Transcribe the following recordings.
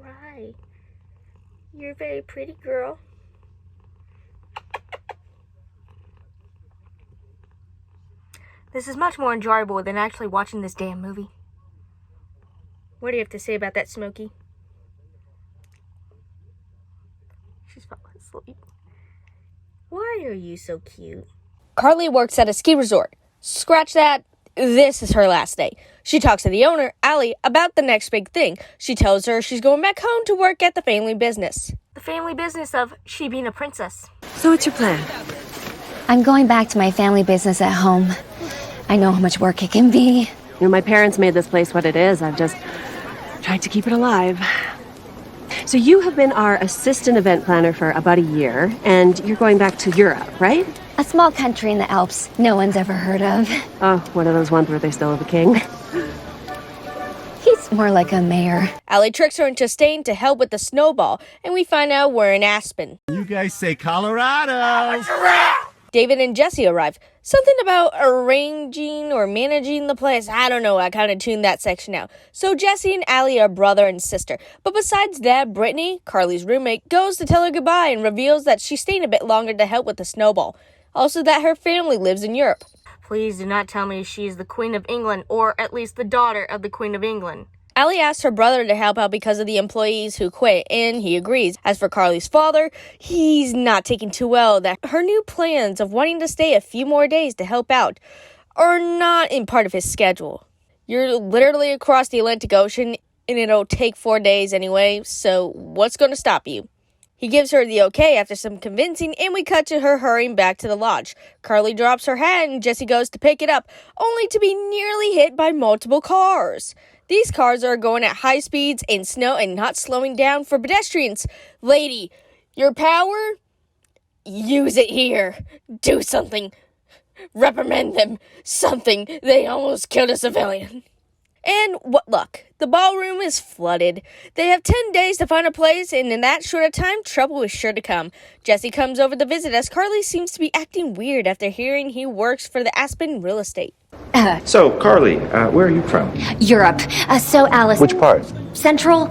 cry. You're a very pretty girl. This is much more enjoyable than actually watching this damn movie. What do you have to say about that, Smokey? She's falling asleep. Why are you so cute? Carly works at a ski resort. Scratch that. This is her last day. She talks to the owner, Allie, about the next big thing. She tells her she's going back home to work at the family business. The family business of she being a princess. So what's your plan? I'm going back to my family business at home. I know how much work it can be. You know, my parents made this place what it is. I've just tried to keep it alive. So you have been our assistant event planner for about a year, and you're going back to Europe, right? A small country in the Alps no one's ever heard of. Oh, one of those ones where they still have a king. He's more like a mayor. Allie tricks her into staying to help with the snowball, and we find out we're in Aspen. You guys say Colorado! David and Jesse arrive. Something about arranging or managing the place. I don't know. I kind of tuned that section out. So Jesse and Allie are brother and sister. But besides that, Brittany, Carly's roommate, goes to tell her goodbye and reveals that she's staying a bit longer to help with the snowball. Also that her family lives in Europe. Please do not tell me she's the Queen of England, or at least the daughter of the Queen of England. Allie asks her brother to help out because of the employees who quit, and he agrees. As for Carly's father, he's not taking too well that her new plans of wanting to stay a few more days to help out are not in part of his schedule. You're literally across the Atlantic Ocean, and it'll take 4 days anyway, so what's going to stop you? He gives her the okay after some convincing, and we cut to her hurrying back to the lodge. Carly drops her hat, and Jesse goes to pick it up, only to be nearly hit by multiple cars. These cars are going at high speeds in snow and not slowing down for pedestrians. Lady, your power? Use it here. Do something. Reprimand them. Something. They almost killed a civilian. And what luck. The ballroom is flooded. They have 10 days to find a place, and in that short a time, trouble is sure to come. Jesse comes over to visit as Carly seems to be acting weird after hearing he works for the Aspen real estate. So, Carly, where are you from? Europe. So Alice. Which part? Central.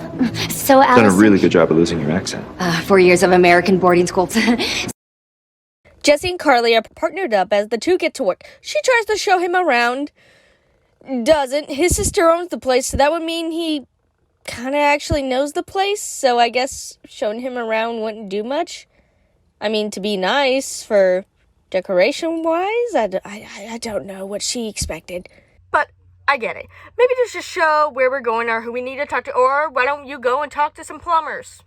So Alice. Done a really good job of losing your accent. 4 years of American boarding schools. Jesse and Carly are partnered up as the two get to work. She tries to show him around. Doesn't. His sister owns the place, so that would mean he kind of actually knows the place, so I guess showing him around wouldn't do much. I mean, to be nice for decoration-wise, I don't know what she expected. But I get it. Maybe just to show where we're going or who we need to talk to, or why don't you go and talk to some plumbers?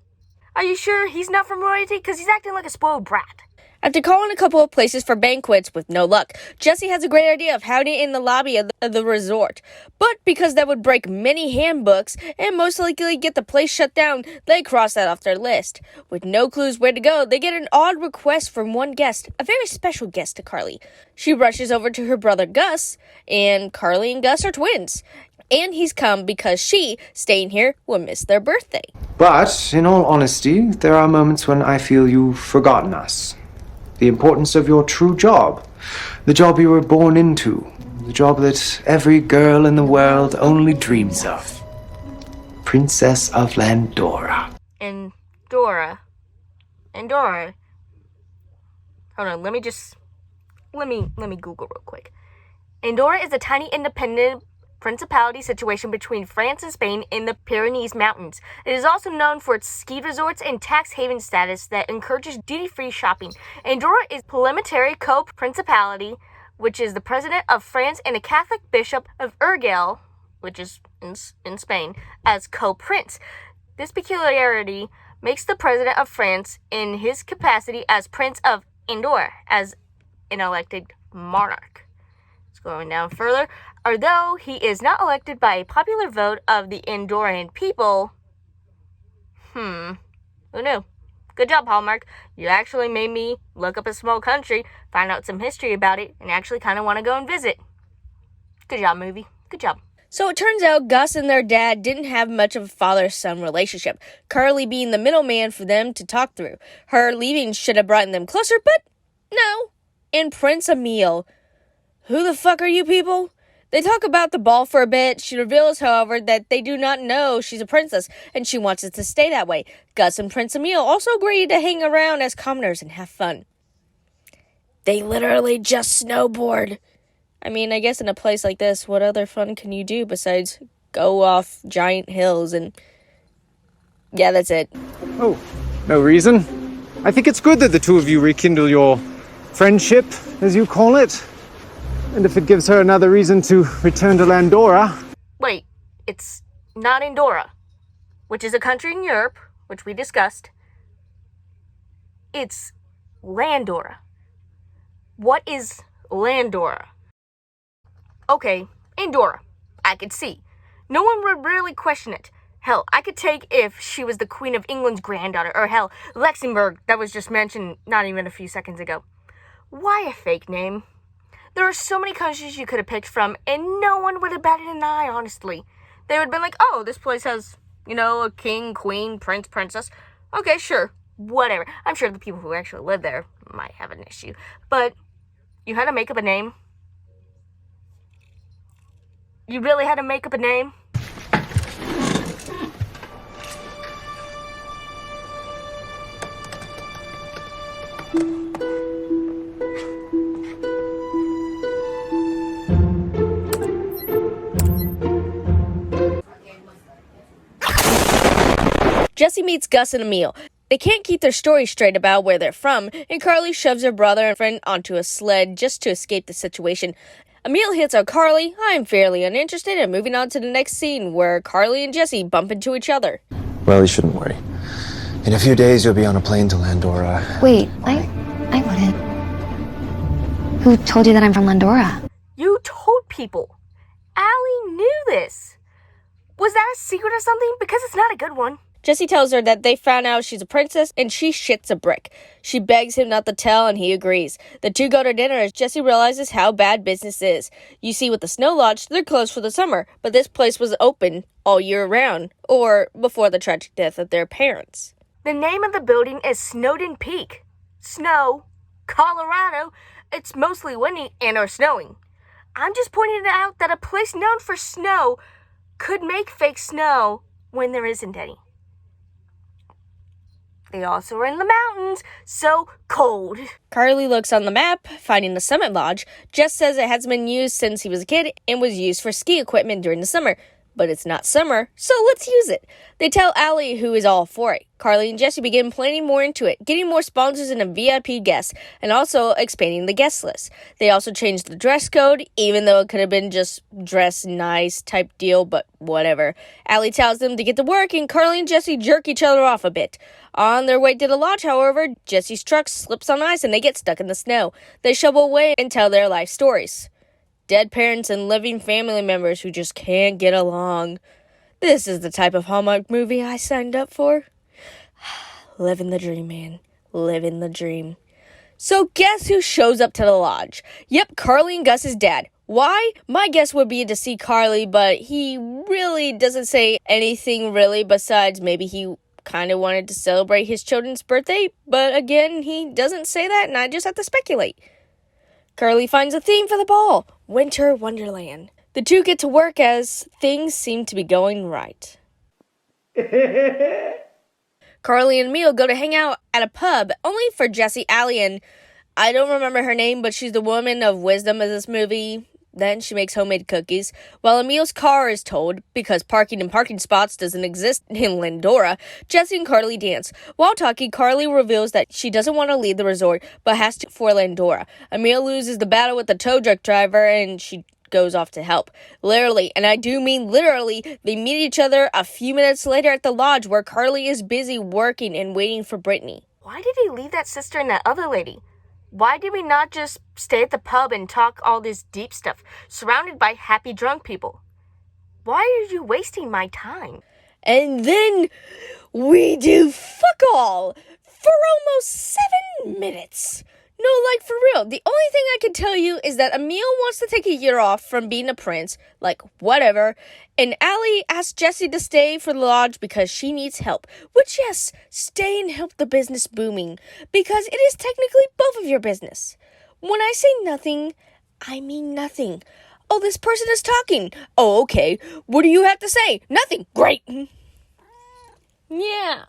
Are you sure he's not from royalty? Because he's acting like a spoiled brat. After calling a couple of places for banquets with no luck, Jesse has a great idea of hiding in the lobby of the resort. But because that would break many handbooks and most likely get the place shut down, they cross that off their list. With no clues where to go, they get an odd request from one guest, a very special guest to Carly. She rushes over to her brother Gus, and Carly and Gus are twins. And he's come because she, staying here, will miss their birthday. But, in all honesty, there are moments when I feel you've forgotten us. The importance of your true job. The job you were born into. The job that every girl in the world only dreams of. Princess of Landora. Andorra. Hold on, let me Google real quick. Andorra is a tiny independent principality situation between France and Spain in the Pyrenees Mountains. It is also known for its ski resorts and tax haven status that encourages duty-free shopping. Andorra is parliamentary co-principality, which is the president of France and a Catholic bishop of Urgell, which is in Spain, as co-prince. This peculiarity makes the president of France in his capacity as Prince of Andorra as an elected monarch. Going down further, although he is not elected by a popular vote of the Andorran people. Who knew? Good job, Hallmark. You actually made me look up a small country, find out some history about it, and actually kind of want to go and visit. Good job, movie. Good job. So it turns out Gus and their dad didn't have much of a father-son relationship, Carly being the middleman for them to talk through. Her leaving should have brought them closer, but no. And Prince Emil. Who the fuck are you people? They talk about the ball for a bit. She reveals, however, that they do not know she's a princess, and she wants it to stay that way. Gus and Prince Emil also agree to hang around as commoners and have fun. They literally just snowboard. I mean, I guess in a place like this, what other fun can you do besides go off giant hills and... Yeah, that's it. Oh, no reason. I think it's good that the two of you rekindle your friendship, as you call it. And if it gives her another reason to return to Landora... Wait, it's not Andorra, which is a country in Europe, which we discussed. It's Landora. What is Landora? Okay, Andorra. I could see. No one would really question it. Hell, I could take if she was the Queen of England's granddaughter, or hell, Luxembourg, that was just mentioned not even a few seconds ago. Why a fake name? There are so many countries you could have picked from, and no one would have batted an eye, honestly. They would have been like, oh, this place has, a king, queen, prince, princess. Okay, sure, whatever. I'm sure the people who actually live there might have an issue. But you had to make up a name? You really had to make up a name? Jesse meets Gus and Emil. They can't keep their story straight about where they're from, and Carly shoves her brother and friend onto a sled just to escape the situation. Emil hits on Carly. I'm fairly uninterested, and moving on to the next scene where Carly and Jesse bump into each other. Well, you shouldn't worry. In a few days, you'll be on a plane to Landora. Wait, I wouldn't. Who told you that I'm from Landora? You told people. Allie knew this. Was that a secret or something? Because it's not a good one. Jesse tells her that they found out she's a princess, and she shits a brick. She begs him not to tell, and he agrees. The two go to dinner as Jesse realizes how bad business is. You see, with the Snow Lodge, they're closed for the summer, but this place was open all year round, or before the tragic death of their parents. The name of the building is Snowden Peak. Snow, Colorado. It's mostly windy and or snowing. I'm just pointing out that a place known for snow could make fake snow when there isn't any. They also are in the mountains, so cold. Carly looks on the map, finding the Summit Lodge. Jess says it hasn't been used since he was a kid and was used for ski equipment during the summer. But it's not summer, so let's use it. They tell Allie, who is all for it. Carly and Jesse begin planning more into it, getting more sponsors and a VIP guest, and also expanding the guest list. They also changed the dress code, even though it could have been just dress nice type deal, but whatever. Allie tells them to get to work, and Carly and Jesse jerk each other off a bit. On their way to the lodge, however, Jesse's truck slips on ice and they get stuck in the snow. They shovel away and tell their life stories. Dead parents and living family members who just can't get along. This is the type of Hallmark movie I signed up for. Living the dream, man. Living the dream. So guess who shows up to the lodge? Yep, Carly and Gus's dad. Why? My guess would be to see Carly, but he really doesn't say anything really besides maybe he kind of wanted to celebrate his children's birthday. But again, he doesn't say that and I just have to speculate. Carly finds a theme for the ball. Winter Wonderland. The two get to work as things seem to be going right. Carly and Emil go to hang out at a pub, only for Jessie, Allie, and I don't remember her name, but she's the woman of wisdom of this movie. Then she makes homemade cookies, while Emil's car is towed, because parking in parking spots doesn't exist in Landora. Jesse and Carly dance. While talking, Carly reveals that she doesn't want to leave the resort, but has to for Landora. Emil loses the battle with the tow truck driver, and she goes off to help. Literally, and I do mean literally, they meet each other a few minutes later at the lodge, where Carly is busy working and waiting for Brittany. Why did he leave that sister and that other lady? Why did we not just stay at the pub and talk all this deep stuff, surrounded by happy drunk people? Why are you wasting my time? And then we do fuck all for almost 7 minutes. No, like for real. The only thing I can tell you is that Emil wants to take a year off from being a prince, like whatever, and Allie asks Jessie to stay for the lodge because she needs help. Which, yes, stay and help the business booming, because it is technically both of your business. When I say nothing, I mean nothing. Oh, this person is talking. Oh, okay. What do you have to say? Nothing. Great. Yeah.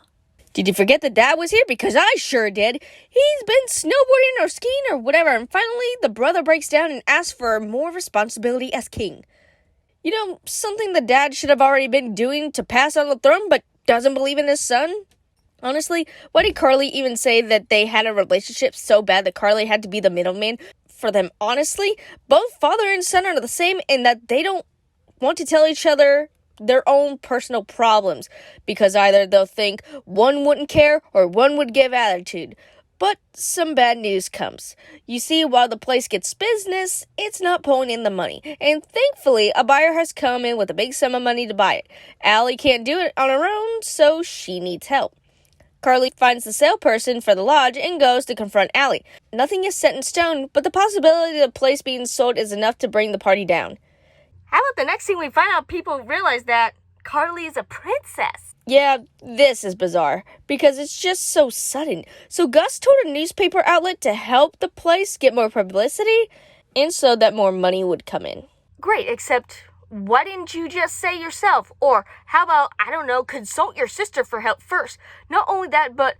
Did you forget that Dad was here? Because I sure did. He's been snowboarding or skiing or whatever, and finally the brother breaks down and asks for more responsibility as king. You know, something the dad should have already been doing to pass on the throne, but doesn't believe in his son? Honestly, why did Carly even say that they had a relationship so bad that Carly had to be the middleman for them? Honestly, both father and son are the same in that they don't want to tell each other their own personal problems, because either they'll think one wouldn't care or one would give attitude. But some bad news comes. You see, while the place gets business, it's not pulling in the money. And thankfully, a buyer has come in with a big sum of money to buy it. Allie can't do it on her own, so she needs help. Carly finds the salesperson for the lodge and goes to confront Allie. Nothing is set in stone, but the possibility of the place being sold is enough to bring the party down. How about the next thing we find out people realize that Carly is a princess? Yeah, this is bizarre, because it's just so sudden. So Gus told a newspaper outlet to help the place get more publicity, and so that more money would come in. Great, except why didn't you just say yourself? Or how about, I don't know, consult your sister for help first? Not only that, but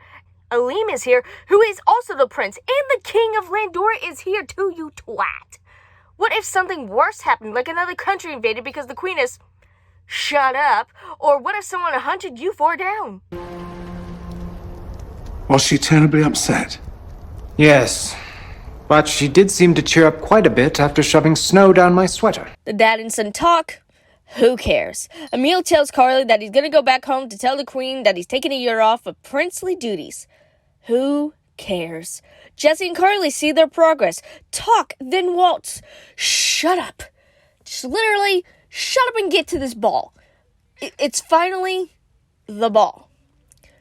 Aleem is here, who is also the prince, and the king of Landora is here too, you twat. What if something worse happened, like another country invaded because the queen is shut up? Or what if someone hunted you four down? Was she terribly upset? Yes, but she did seem to cheer up quite a bit after shoving snow down my sweater. The dad and son talk. Who cares? Emil tells Carly that he's going to go back home to tell the queen that he's taking a year off of princely duties. Who cares? Jesse and Carly see their progress. Talk, then waltz. Shut up. Just literally, shut up and get to this ball. It's finally the ball.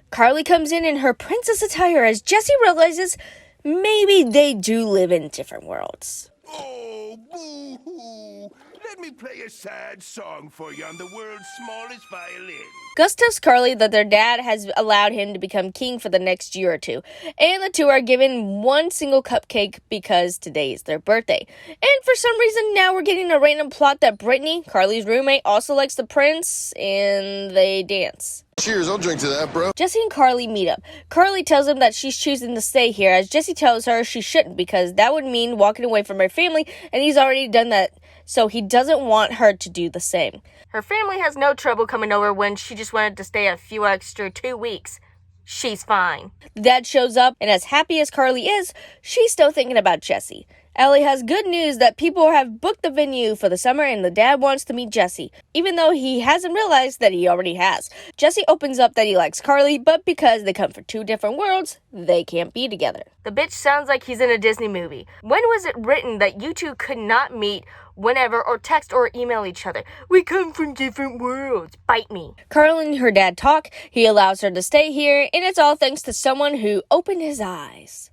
Carly comes in her princess attire as Jesse realizes maybe they do live in different worlds. Oh, boo-hoo. Let me play a sad song for you on the world's smallest violin. Gus tells Carly that their dad has allowed him to become king for the next year or two, and the two are given one single cupcake because today is their birthday. And for some reason, now we're getting a random plot that Brittany, Carly's roommate, also likes the prince, and they dance. Cheers, I'll drink to that, bro. Jesse and Carly meet up. Carly tells him that she's choosing to stay here, as Jesse tells her she shouldn't, because that would mean walking away from her family, and he's already done that, so he doesn't want her to do the same. Her family has no trouble coming over when she just wanted to stay a few extra 2 weeks. She's fine. The dad shows up, and as happy as Carly is, she's still thinking about Jesse. Ellie has good news that people have booked the venue for the summer, and the dad wants to meet Jesse, even though he hasn't realized that he already has. Jesse opens up that he likes Carly, but because they come from two different worlds, they can't be together. The bitch sounds like he's in a Disney movie. When was it written that you two could not meet whenever or text or email each other? We come from different worlds. Bite me. Carly and her dad talk. He allows her to stay here, and it's all thanks to someone who opened his eyes.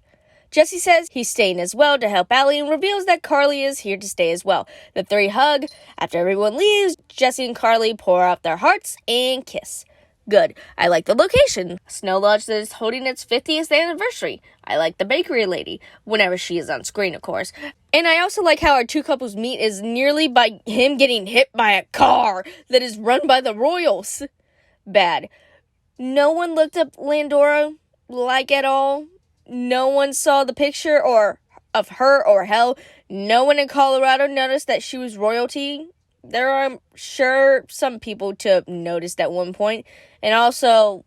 Jesse says he's staying as well to help Allie and reveals that Carly is here to stay as well. The three hug. After everyone leaves, Jesse and Carly pour out their hearts and kiss. Good. I like the location. Snow Lodge that is holding its 50th anniversary. I like the bakery lady, whenever she is on screen, of course. And I also like how our two couples meet is nearly by him getting hit by a car that is run by the royals. Bad. No one looked up Landora, like, at all. No one saw the picture of her, or hell, no one in Colorado noticed that she was royalty. There are, I'm sure, some people to have noticed at one point. And also,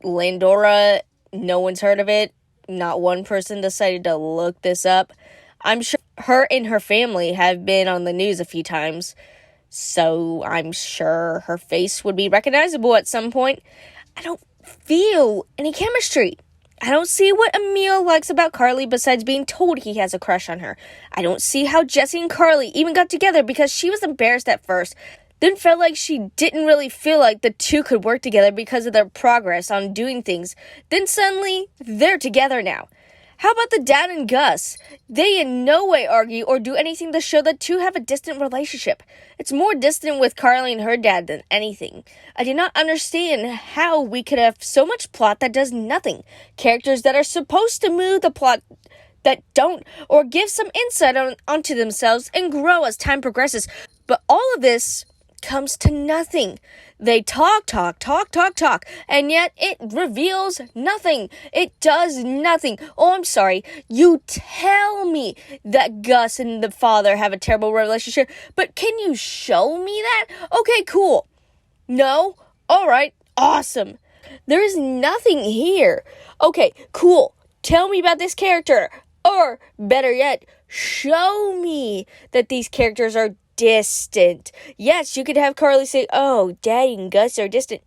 Landora, no one's heard of it. Not one person decided to look this up. I'm sure her and her family have been on the news a few times, so I'm sure her face would be recognizable at some point. I don't feel any chemistry. I don't see what Emil likes about Carly besides being told he has a crush on her. I don't see how Jesse and Carly even got together because she was embarrassed at first, then felt like she didn't really feel like the two could work together because of their progress on doing things. Then suddenly, they're together now. How about the dad and Gus? They in no way argue or do anything to show the two have a distant relationship. It's more distant with Carly and her dad than anything. I do not understand how we could have so much plot that does nothing. Characters that are supposed to move the plot that don't, or give some insight onto themselves and grow as time progresses. But all of this comes to nothing. They talk, and yet it reveals nothing. It does nothing. Oh, I'm sorry. You tell me that Gus and the father have a terrible relationship, but can you show me that? Okay, cool. No? Alright, awesome. There is nothing here. Okay, cool. Tell me about this character. Or, better yet, show me that these characters are distant. Yes, you could have Carly say, oh, Daddy and Gus are distant.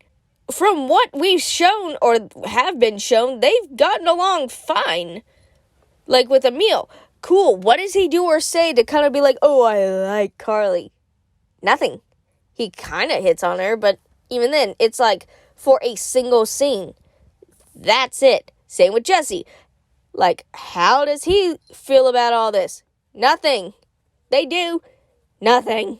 From what we've shown, or have been shown, they've gotten along fine. Like with Emil. Cool, what does he do or say to kind of be like, oh, I like Carly? Nothing. He kind of hits on her, but even then, it's like for a single scene. That's it. Same with Jesse. Like, how does he feel about all this? Nothing. They do. Nothing.